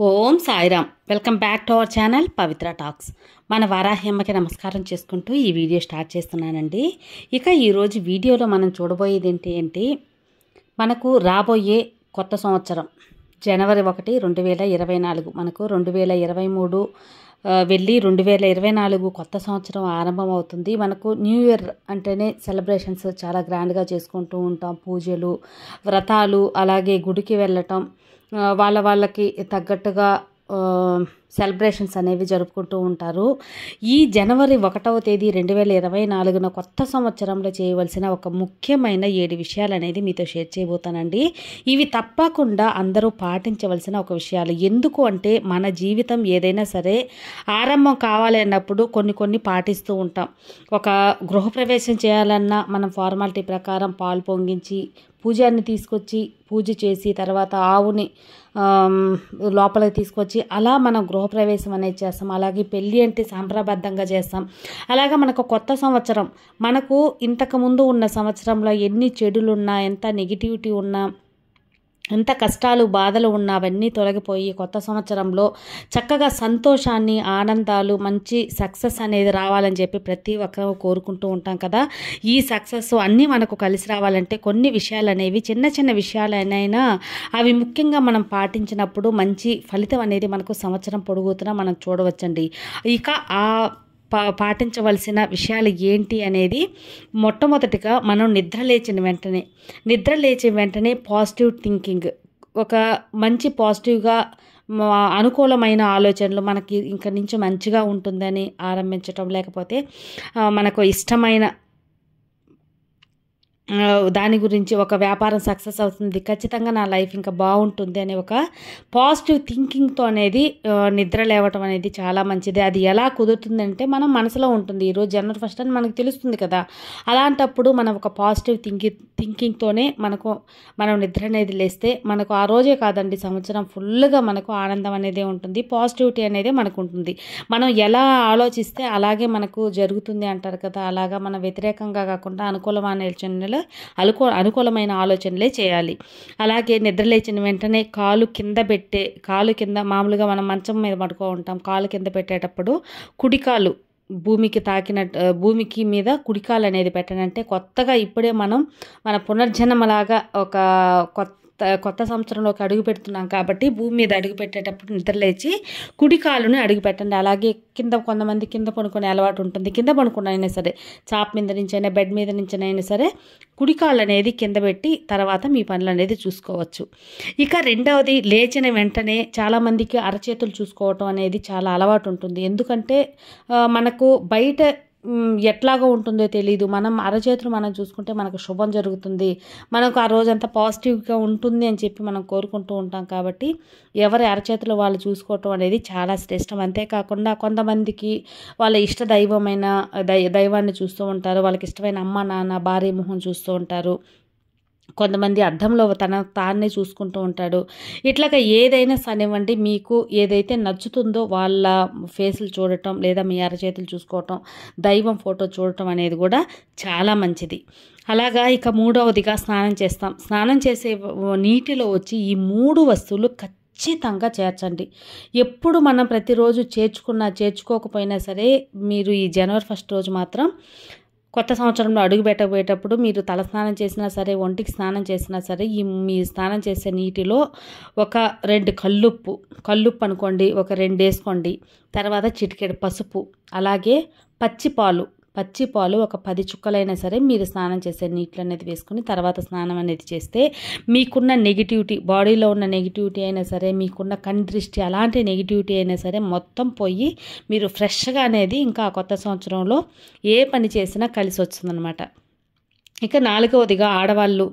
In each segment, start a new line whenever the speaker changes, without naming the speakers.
Om Sairam. Welcome back to our channel Pavitra talks. మన వారాహ్యమ్మకి నమస్కారం చేసుకుంటూ ఈ వీడియో స్టార్ట్ చేస్తున్నానండి. ఇక ఈరోజు వీడియోలో మనం చూడబోయేది ఏంటి మనకు రాబోయే కొత్త సంవత్సరం జనవరి 1, 2024. మనకు 2023 వెళ్ళి 2024 కొత్త సంవత్సరం ఆరంభం అవుతుంది. మనకు న్యూ ఇయర్ అంటేనే సెలబ్రేషన్స్ చాలా గ్రాండ్గా చేసుకుంటూ ఉంటాం. పూజలు, వ్రతాలు, అలాగే గుడికి వెళ్ళటం, వాళ్ళకి తగ్గట్టుగా సెలబ్రేషన్స్ అనేవి జరుపుకుంటూ ఉంటారు. ఈ జనవరి 1వ తేదీ 2024 కొత్త సంవత్సరంలో చేయవలసిన ఒక ముఖ్యమైన 7 విషయాలు అనేది మీతో షేర్ చేయబోతానండి. ఇవి తప్పకుండా అందరూ పాటించవలసిన ఒక విషయాలు. ఎందుకు అంటే మన జీవితం ఏదైనా సరే ఆరంభం కావాలి అన్నప్పుడు కొన్ని పాటిస్తూ ఉంటాం. ఒక గృహప్రవేశం చేయాలన్నా మనం ఫార్మాలిటీ ప్రకారం పాలు పొంగించి పూజారిని తీసుకొచ్చి పూజ చేసి తర్వాత ఆవుని లోపలికి తీసుకొచ్చి అలా మనం గృహప్రవేశం అనేది చేస్తాం. అలాగే పెళ్ళి అంటే సాంప్రదాయబద్ధంగా చేస్తాం. అలాగే మనకు కొత్త సంవత్సరం, మనకు ఇంతకుముందు ఉన్న సంవత్సరంలో ఎన్ని చెడులున్నా, ఎంత నెగిటివిటీ ఉన్నా, ఎంత కష్టాలు బాధలు ఉన్నా అవన్నీ తొలగిపోయి కొత్త సంవత్సరంలో చక్కగా సంతోషాన్ని, ఆనందాలు, మంచి సక్సెస్ అనేది రావాలని చెప్పి ప్రతి ఒక్కరూ కోరుకుంటూ ఉంటాం కదా. ఈ సక్సెస్ అన్నీ మనకు కలిసి రావాలంటే కొన్ని విషయాలు అనేవి చిన్న విషయాలైనా అవి ముఖ్యంగా మనం పాటించినప్పుడు మంచి ఫలితం అనేది మనకు సంవత్సరం పొడుగుతున్నా మనం చూడవచ్చండి. ఇక పాటించవలసిన విషయాలు ఏంటి అనేది మొట్టమొదటిగా మనం నిద్ర లేచిన వెంటనే పాజిటివ్ థింకింగ్, ఒక మంచి పాజిటివ్గా అనుకూలమైన ఆలోచనలు మనకి ఇంక నుంచి మంచిగా ఉంటుందని ఆరంభించటం, లేకపోతే మనకు ఇష్టమైన దాని గురించి ఒక వ్యాపారం సక్సెస్ అవుతుంది, ఖచ్చితంగా నా లైఫ్ ఇంకా బాగుంటుంది అనే ఒక పాజిటివ్ థింకింగ్తో అనేది నిద్ర లేవటం అనేది చాలా మంచిది. అది ఎలా కుదురుతుందంటే మనం మనసులో ఉంటుంది. ఈరోజు జనవరి 1 అని మనకు తెలుస్తుంది కదా. అలాంటప్పుడు మనం ఒక పాజిటివ్ థింకింగ్తోనే మనం నిద్ర అనేది లేస్తే మనకు ఆ రోజే కాదండి, సంవత్సరం ఫుల్గా మనకు ఆనందం అనేది ఉంటుంది, పాజిటివిటీ అనేది మనకు ఉంటుంది. మనం ఎలా ఆలోచిస్తే అలాగే మనకు జరుగుతుంది అంటారు కదా. అలాగా మనం వ్యతిరేకంగా కాకుండా అనుకూలమైన ఆలోచనలే చేయాలి. అలాగే నిద్రలేచిన వెంటనే కాలు కింద మామూలుగా మనం మంచం మీద పడుకో ఉంటాం. కాలు కింద పెట్టేటప్పుడు కుడికాలు భూమికి మీద కుడికాలు అనేది పెట్టనంటే కొత్తగా ఇప్పుడే మన పునర్జన్మలాగా ఒక కొత్త సంవత్సరంలోకి అడుగు పెడుతున్నాం కాబట్టి భూమి మీద అడుగు పెట్టేటప్పుడు నిద్రలేచి కుడి కాలుని అడుగు పెట్టండి. అలాగే కొంతమంది కింద పడుకునే అలవాటు ఉంటుంది. కింద పడుకున్నైనా సరే, చాప్ మీద నుంచైనా, బెడ్ మీద నుంచైనా సరే కుడి కాలు అనేది కింద పెట్టి తర్వాత మీ పనులు అనేది చూసుకోవచ్చు. ఇక రెండవది, లేచిన వెంటనే చాలామందికి అరచేతులు చూసుకోవటం అనేది చాలా అలవాటు ఉంటుంది. ఎందుకంటే మనకు బయట ఎట్లాగో ఉంటుందో తెలీదు. మనం అరచేతులు మనం చూసుకుంటే మనకు శుభం జరుగుతుంది, మనకు ఆ రోజంతా పాజిటివ్గా ఉంటుంది అని చెప్పి మనం కోరుకుంటూ ఉంటాం. కాబట్టి ఎవరి అరచేతులు వాళ్ళు చూసుకోవటం అనేది చాలా శ్రేష్టం. అంతేకాకుండా కొంతమందికి వాళ్ళ ఇష్ట దైవమైన దైవాన్ని చూస్తూ ఉంటారు, వాళ్ళకి ఇష్టమైన అమ్మ, నాన్న, భార్య మొహం చూస్తూ ఉంటారు. కొంతమంది అద్దంలో తానే చూసుకుంటూ ఉంటాడు. ఇట్లాగా ఏదైనా సనివ్వండి, మీకు ఏదైతే నచ్చుతుందో వాళ్ళ ఫేసులు చూడటం లేదా మీ అరచేతులు చూసుకోవటం, దైవం ఫోటో చూడటం అనేది కూడా చాలా మంచిది. అలాగా ఇక మూడవదిగా స్నానం చేస్తాం. స్నానం చేసే నీటిలో వచ్చి ఈ 3 వస్తువులు ఖచ్చితంగా చేర్చండి. ఎప్పుడు మనం ప్రతిరోజు చేర్చుకోకపోయినా సరే, మీరు ఈ జనవరి 1 రోజు మాత్రం కొత్త సంవత్సరంలో అడుగు పెట్టబోయేటప్పుడు మీరు తల స్నానం చేసినా సరే, ఒంటికి స్నానం చేసినా సరే, మీ స్నానం చేసే నీటిలో ఒక 2 కల్లుప్పు అనుకోండి, ఒక 2 వేసుకోండి. తర్వాత చిటికెడు పసుపు, అలాగే పచ్చిపాలు ఒక 10 చుక్కలైనా సరే మీరు స్నానం చేసే నీటిలో అనేది వేసుకుని తర్వాత స్నానం అనేది చేస్తే మీకున్న నెగిటివిటీ, బాడీలో ఉన్న నెగిటివిటీ అయినా సరే, మీకున్న కందృష్టి అలాంటి నెగిటివిటీ అయినా సరే మొత్తం పోయి మీరు ఫ్రెష్గా అనేది ఇంకా కొత్త సంవత్సరంలో ఏ పని చేసినా కలిసి వస్తుందన్నమాట. ఇక నాలుగవదిగా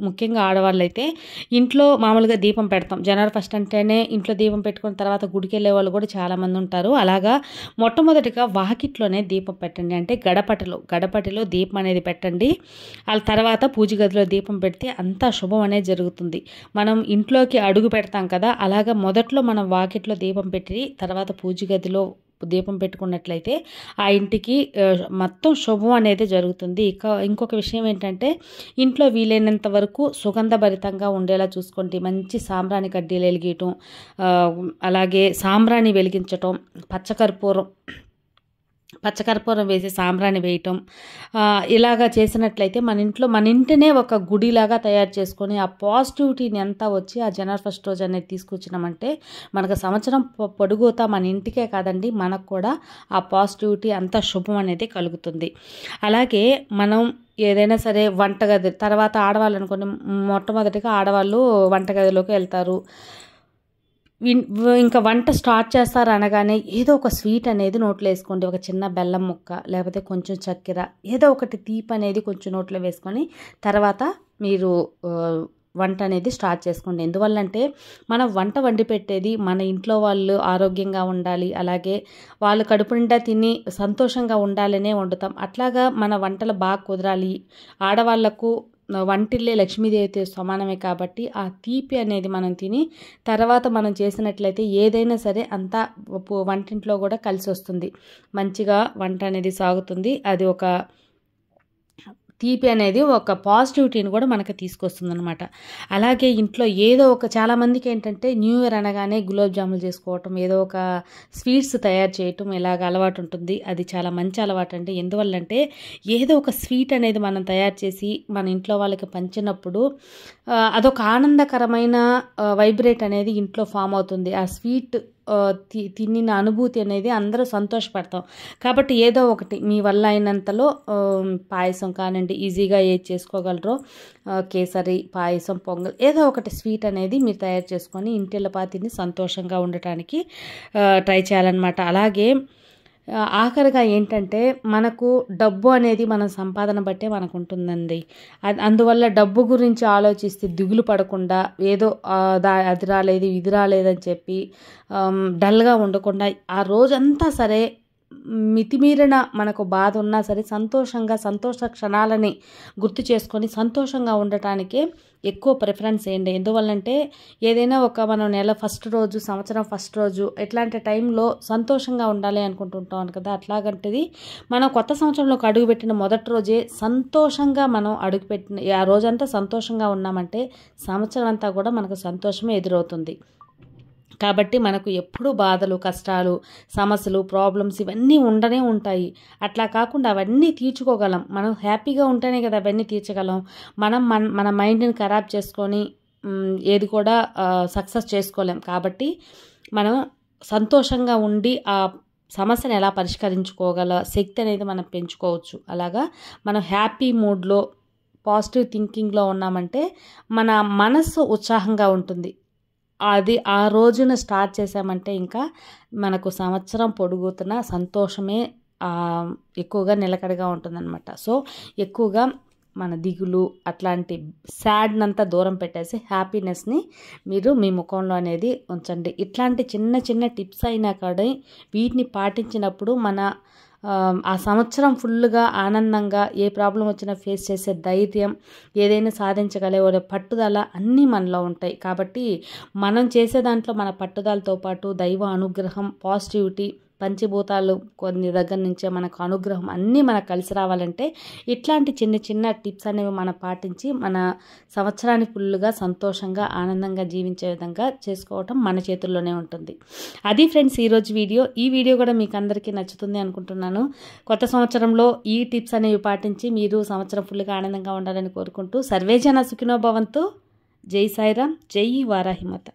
ముఖ్యంగా ఆడవాళ్ళు అయితే ఇంట్లో మామూలుగా దీపం పెడతాం. జనవరి 1 అంటేనే ఇంట్లో దీపం పెట్టుకున్న తర్వాత గుడికి వెళ్ళే వాళ్ళు కూడా చాలామంది ఉంటారు. అలాగా మొట్టమొదటిగా వాకిట్లోనే దీపం పెట్టండి. అంటే గడపటిలో దీపం అనేది పెట్టండి. ఆ తర్వాత పూజ గదిలో దీపం పెడితే అంతా శుభం అనేది జరుగుతుంది. మనం ఇంట్లోకి అడుగు పెడతాం కదా, అలాగా మొదట్లో మనం వాకిట్లో దీపం పెట్టి తర్వాత పూజ గదిలో దీపం పెట్టుకున్నట్లయితే ఆ ఇంటికి మొత్తం శుభం అనేది జరుగుతుంది. ఇంకొక విషయం ఏంటంటే ఇంట్లో వీలైనంత వరకు సుగంధభరితంగా ఉండేలా చూసుకోండి. మంచి సాంబ్రాణి కడ్డీలు వెలిగించటం, అలాగే సాంబ్రాణి వెలిగించటం, పచ్చకర్పూరం వేసి సాంబ్రాణి వేయటం, ఇలాగా చేసినట్లయితే మన ఇంటినే ఒక గుడిలాగా తయారు చేసుకొని ఆ పాజిటివిటీని అంతా వచ్చి ఆ జనవరి 1 రోజు అనేది తీసుకొచ్చినామంటే మనకు సంవత్సరం పొడుగుతా మన ఇంటికే కాదండి, మనకు కూడా ఆ పాజిటివిటీ అంతా శుభం అనేది కలుగుతుంది. అలాగే మనం ఏదైనా సరే వంటగది తర్వాత ఆడవాళ్ళు అనుకోండి, మొట్టమొదటిగా ఆడవాళ్ళు వంటగదిలోకి వెళ్తారు. ఇంకా వంట స్టార్ట్ చేస్తారు అనగానే ఏదో ఒక స్వీట్ అనేది నోట్లో వేసుకోండి. ఒక చిన్న బెల్లం ముక్క, లేకపోతే కొంచెం చక్కెర, ఏదో ఒకటి తీపి అనేది కొంచెం నోట్లో వేసుకొని తర్వాత మీరు వంట అనేది స్టార్ట్ చేసుకోండి. ఎందువల్లంటే మనం వంట వండి పెట్టేది మన ఇంట్లో వాళ్ళు ఆరోగ్యంగా ఉండాలి, అలాగే వాళ్ళు కడుపు నిండా తిని సంతోషంగా ఉండాలనే వండుతాం. అట్లాగా మన వంటలు బాగా కుదరాలి. ఆడవాళ్లకు వంటిల్లే లక్ష్మీదేవితో సమానమే కాబట్టి ఆ తీపి అనేది మనం తిని తర్వాత మనం చేసినట్లయితే ఏదైనా సరే అంతా వంటింట్లో కూడా కలిసి వస్తుంది, మంచిగా వంట అనేది సాగుతుంది. అది ఒక తీపి అనేది ఒక పాజిటివిటీని కూడా మనకు తీసుకొస్తుంది అనమాట. అలాగే ఇంట్లో ఏదో ఒక చాలామందికి ఏంటంటే న్యూ ఇయర్ అనగానే గులాబ్ జాములు చేసుకోవటం, ఏదో ఒక స్వీట్స్ తయారు చేయటం ఇలాగ అలవాటు ఉంటుంది. అది చాలా మంచి అలవాటు అండి. ఎందువల్లంటే ఏదో ఒక స్వీట్ అనేది మనం తయారు చేసి మన ఇంట్లో వాళ్ళకి పంచినప్పుడు అదొక ఆనందకరమైన వైబ్రేట్ అనేది ఇంట్లో ఫామ్ అవుతుంది. ఆ స్వీట్ తినిన అనుభూతి అనేది అందరూ సంతోషపడతాం. కాబట్టి ఏదో ఒకటి మీ వల్ల అయినంతలో పాయసం కానివ్వండి, ఈజీగా ఏది చేసుకోగలరో కేసరి, పాయసం, పొంగల్, ఏదో ఒకటి స్వీట్ అనేది మీరు తయారు చేసుకొని ఇంటిల్లపాతిని సంతోషంగా ఉండటానికి ట్రై చేయాలన్నమాట. అలాగే ఆఖరిగా ఏంటంటే మనకు డబ్బు అనేది మన సంపాదన బట్టే మనకు ఉంటుందండి. అందువల్ల డబ్బు గురించి ఆలోచిస్తే దిగులు పడకుండా ఏదో అది రాలేదు ఇది రాలేదని చెప్పి డల్గా ఉండకుండా ఆ రోజంతా సరే మితిమీరిన మనకు బాధ ఉన్నా సరే సంతోష క్షణాలని గుర్తు చేసుకొని సంతోషంగా ఉండటానికే ఎక్కువ ప్రిఫరెన్స్ చేయండి. ఎందువల్లంటే ఏదైనా ఒక మనం నెల ఫస్ట్ రోజు, సంవత్సరం ఫస్ట్ రోజు ఇట్లాంటి టైంలో సంతోషంగా ఉండాలి అనుకుంటుంటాం కదా, అట్లాగంటిది మనం కొత్త సంవత్సరంలోకి అడుగుపెట్టిన మొదటి రోజే సంతోషంగా మనం అడుగుపెట్టిన ఆ రోజంతా సంతోషంగా ఉన్నామంటే సంవత్సరం అంతా కూడా మనకు సంతోషమే ఎదురవుతుంది. కాబట్టి మనకు ఎప్పుడూ బాధలు, కష్టాలు, సమస్యలు, ప్రాబ్లమ్స్ ఇవన్నీ ఉండనే ఉంటాయి. అట్లా కాకుండా అవన్నీ తీర్చుకోగలం. మనం హ్యాపీగా ఉంటేనే కదా అవన్నీ తీర్చగలం. మన మైండ్ని ఖరాబ్ చేసుకొని ఏది కూడా సక్సెస్ చేసుకోలేం. కాబట్టి మనం సంతోషంగా ఉండి ఆ సమస్యను ఎలా పరిష్కరించుకోగల శక్తి అనేది మనం పెంచుకోవచ్చు. అలాగా మనం హ్యాపీ మూడ్లో పాజిటివ్ థింకింగ్లో ఉన్నామంటే మన మనస్సు ఉత్సాహంగా ఉంటుంది. అది ఆ రోజున స్టార్ట్ చేసామంటే ఇంకా మనకు సంవత్సరం పొడుగుతున్న సంతోషమే ఎక్కువగా నిలకడగా ఉంటుందన్నమాట. సో ఎక్కువగా మన దిగులు అట్లాంటి సాడ్నంతా దూరం పెట్టేసి హ్యాపీనెస్ని మీరు మీ ముఖంలో అనేది ఉంచండి. ఇట్లాంటి చిన్న చిన్న టిప్స్ అయినా కానీ వీటిని పాటించినప్పుడు మన ఆ సంవత్సరం ఫుల్గా ఆనందంగా ఏ ప్రాబ్లం వచ్చినా ఫేస్ చేసే ధైర్యం, ఏదైనా సాధించగలే పట్టుదల అన్నీ మనలో ఉంటాయి. కాబట్టి మనం చేసే దాంట్లో మన పట్టుదలతో పాటు దైవ అనుగ్రహం, పాజిటివిటీ, పంచభూతాలు కొన్ని దగ్గర నుంచే మనకు అనుగ్రహం అన్నీ మనకు కలిసి రావాలంటే ఇట్లాంటి చిన్న చిన్న టిప్స్ అనేవి మనం పాటించి మన సంవత్సరాన్ని ఫుల్గా సంతోషంగా ఆనందంగా జీవించే విధంగా చేసుకోవటం మన చేతుల్లోనే ఉంటుంది. అది ఫ్రెండ్స్ ఈరోజు వీడియో. ఈ వీడియో కూడా మీకు అందరికీ నచ్చుతుంది అనుకుంటున్నాను. కొత్త సంవత్సరంలో ఈ టిప్స్ అనేవి పాటించి మీరు సంవత్సరం ఫుల్గా ఆనందంగా ఉండాలని కోరుకుంటూ సర్వేజన సుఖినో భవంతు. జై సాయిరామ్, జై వారాహిమాత.